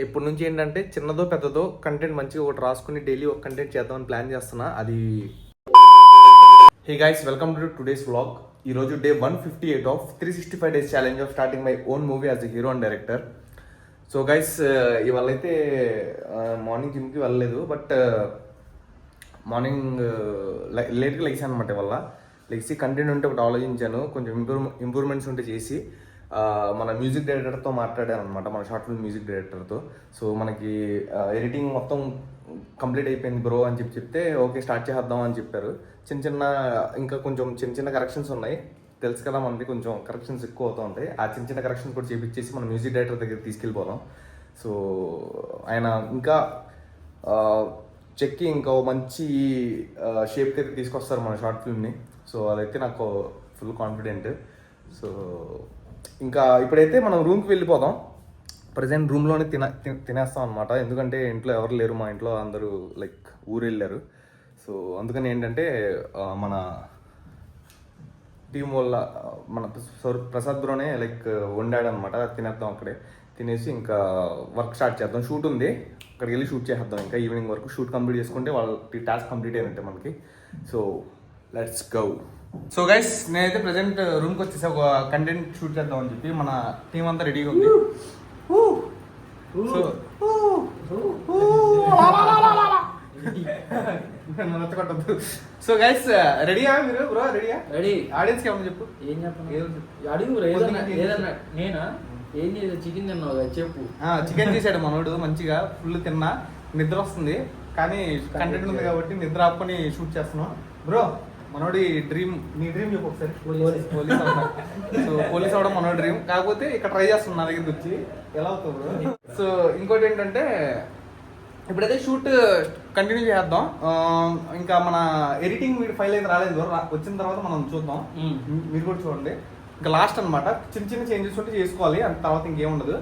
ఇప్పటి నుంచి ఏంటంటే చిన్నదో పెద్దదో కంటెంట్ మంచిగా ఒకటి రాసుకుని డైలీ ఒక కంటెంట్ చేద్దామని ప్లాన్ చేస్తున్నా. అది hey guys, welcome to today's vlog. ఈరోజు day 158 of 365 days challenge of starting my own movie as a hero and director. So guys, ఇవాళ అయితే మార్నింగ్ జిమ్కి వెళ్ళలేదు, బట్ మార్నింగ్ లేట్గా లెగిసాను అనమాట. ఇవాళ లెగిసి కంటెంట్ ఉంటే ఒకటి ఆలోచించాను, కొంచెం ఇంప్రూవ్మెంట్స్ ఉంటే చేసి మన మ్యూజిక్ డైరెక్టర్తో మాట్లాడాను అనమాట, మన షార్ట్ ఫిల్మ్ మ్యూజిక్ డైరెక్టర్తో. సో మనకి ఎడిటింగ్ మొత్తం కంప్లీట్ అయిపోయింది బ్రో అని చెప్తే ఓకే స్టార్ట్ చేద్దాం అని చెప్పారు. ఇంకా కొంచెం చిన్న కరెక్షన్స్ ఉన్నాయి, తెలుసు కదా మనకి కొంచెం కరెక్షన్స్ ఎక్కువ అవుతూ ఉంటాయి. ఆ చిన్న కరెక్షన్స్ కూడా చేపించేసి మన మ్యూజిక్ డైరెక్టర్ దగ్గర తీసుకెళ్ళిపోదాం. సో ఆయన ఇంకా చెక్కి ఇంకా మంచి షేప్కి అయితే తీసుకొస్తారు మన షార్ట్ ఫిల్మ్ని. సో అదైతే నాకు ఫుల్ కాన్ఫిడెంట్. సో ఇంకా ఇప్పుడైతే మనం రూమ్కి వెళ్ళిపోదాం. ప్రజెంట్ రూమ్లోనే తినేస్తాం అనమాట, ఎందుకంటే ఇంట్లో ఎవరు లేరు, మా ఇంట్లో అందరూ లైక్ ఊరు వెళ్ళారు. సో అందుకని ఏంటంటే మన టీం వల్ల మన ప్రసాద్ బ్రోనే లైక్ వండాడు అనమాట, తినేద్దాం అక్కడే. తినేసి ఇంకా వర్క్ స్టార్ట్ చేద్దాం. షూట్ ఉంది, అక్కడికి వెళ్ళి షూట్ చేద్దాం. ఇంకా ఈవినింగ్ వరకు షూట్ కంప్లీట్ చేసుకుంటే వాళ్ళకి టాస్క్ కంప్లీట్ అయినట్టే మనకి. So let's go. So guys, నేనైతే ప్రజెంట్ రూమ్కి వచ్చేసి ఒక కంటెంట్ షూట్ చేద్దాం అని చెప్పి మన టీం అంతా రెడీగా ఉంది. సో గైస్, రెడీయా మీరు? బ్రో రెడీయా? రెడీ. ఆడియన్స్కి ఏమన్నా చెప్పు. ఏం చెప్పను? అడుగు ఏదన్నా. నేనా ఏం చేసా? చికెన్ తిన్నావు చెప్పు. చికెన్ చేశాడు మనోడు, మంచిగా ఫుల్ తిన్నా. నిద్ర వస్తుంది కానీ కంటెంట్ ఉంది కాబట్టి నిద్ర ఆపుకొని షూట్ చేస్తున్నాం. బ్రో మనోడి డ్రీమ్, నీ డ్రీమ్ చెప్పు ఒకసారి. పోలీస్ అవడం. సో పోలీస్ అవడం మనోడి డ్రీమ్, కాకపోతే ఇక్కడ ట్రై చేస్తున్నాం నా దగ్గరికి వచ్చి. ఎలా అవుతావు బ్రో? సో ఇంకోటి ఏంటంటే ఇప్పుడైతే షూట్ కంటిన్యూ చేద్దాం. ఇంకా మన ఎడిటింగ్ మీరు ఫైల్ అయితే రాలేదు, వచ్చిన తర్వాత మనం చూద్దాం, మీరు కూడా చూడండి. ఇంకా లాస్ట్ అనమాట, చిన్న చేంజెస్ ఉంటే చేసుకోవాలి, అంత తర్వాత ఇంకేముండదు.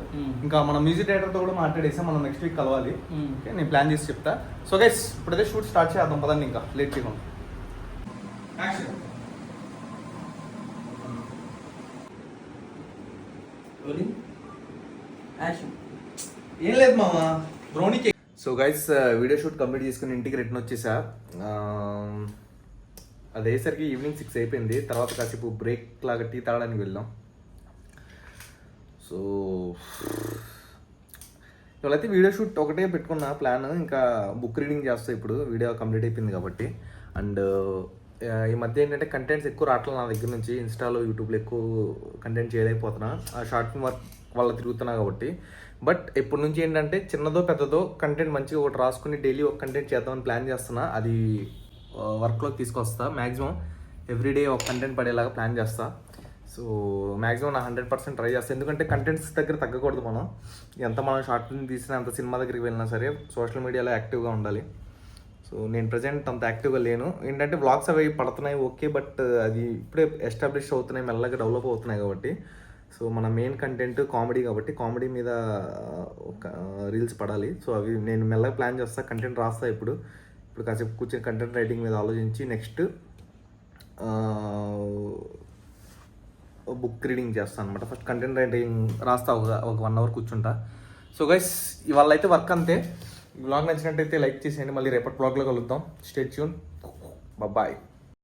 ఇంకా మన మ్యూజిక్ డైరెక్టర్తో కూడా మాట్లాడేసి మనం నెక్స్ట్ వీక్ కలవాలి. ఓకే, నేను ప్లాన్ చేసి చెప్తా. సో గైస్, ఇప్పుడైతే షూట్ స్టార్ట్ చేద్దాం పదండి, ఇంకా లేట్ చేయకుండా. ఏం లేదు మామా, బ్రోనికి. So guys, video shoot complete చేసుకుని ఇంటికి రిటర్న్ వచ్చేసా. అది అయ్యేసరికి ఈవినింగ్ 6 అయిపోయింది. తర్వాత కాసేపు బ్రేక్ లాగా టీ తాగడానికి వెళ్దాం. సో ఇవాళైతే వీడియో షూట్ ఒకటే పెట్టుకున్న ప్లాన్, ఇంకా బుక్ రీడింగ్ చేస్తా ఇప్పుడు, వీడియో కంప్లీట్ అయిపోయింది కాబట్టి. అండ్ ఈ మధ్య ఏంటంటే కంటెంట్స్ ఎక్కువ రావట్లేదు నా దగ్గర నుంచి, ఇన్స్టాలో యూట్యూబ్లో ఎక్కువ కంటెంట్ చేయలేకపోతున్నా, ఆ షార్ట్ ఫిల్మ్ వర్క్ వల్ల తిరుగుతున్నా కాబట్టి. బట్ ఇప్పటి నుంచి ఏంటంటే చిన్నదో పెద్దదో కంటెంట్ మంచిగా ఒకటి రాసుకుని డైలీ ఒక కంటెంట్ చేద్దామని ప్లాన్ చేస్తున్నా. అది వర్క్లోకి తీసుకొస్తా. మ్యాక్సిమం ఎవ్రీడే ఒక కంటెంట్ పడేలాగా ప్లాన్ చేస్తా. సో మ్యాక్సిమం నా 100% ట్రై చేస్తాను, ఎందుకంటే కంటెంట్స్ దగ్గర తగ్గకూడదు. మనం ఎంత మనం షార్ట్ ఫిల్మ్ తీసినా, ఎంత సినిమా దగ్గరికి వెళ్ళినా సరే సోషల్ మీడియాలో యాక్టివ్గా ఉండాలి. సో నేను ప్రజెంట్ అంత యాక్టివ్గా లేను. ఏంటంటే వ్లాగ్స్ అవి పడుతున్నాయి ఓకే, బట్ అది ఇప్పుడే ఎస్టాబ్లిష్ అవుతున్నాయి, మెల్లగా డెవలప్ అవుతున్నాయి కాబట్టి. సో మన మెయిన్ కంటెంట్ కామెడీ కాబట్టి కామెడీ మీద ఒక రీల్స్ పడాలి. సో అవి నేను మెల్లగా ప్లాన్ చేస్తా, కంటెంట్ రాస్తా. ఇప్పుడు కాసేపు కూర్చొని కంటెంట్ రైటింగ్ మీద ఆలోచించి నెక్స్ట్ బుక్ రీడింగ్ చేస్తాను అనమాట. ఫస్ట్ కంటెంట్ రైటింగ్ రాస్తా, ఒక 1 hour కూర్చుంటా. సో గైస్, ఇవాళ అయితే వర్క్ అంతే. ఈ వ్లాగ్ నచ్చినట్టయితే లైక్ చేసేయండి. మళ్ళీ రేపటి వ్లాగ్లో కలుద్దాం. Stay tune. బాయ్.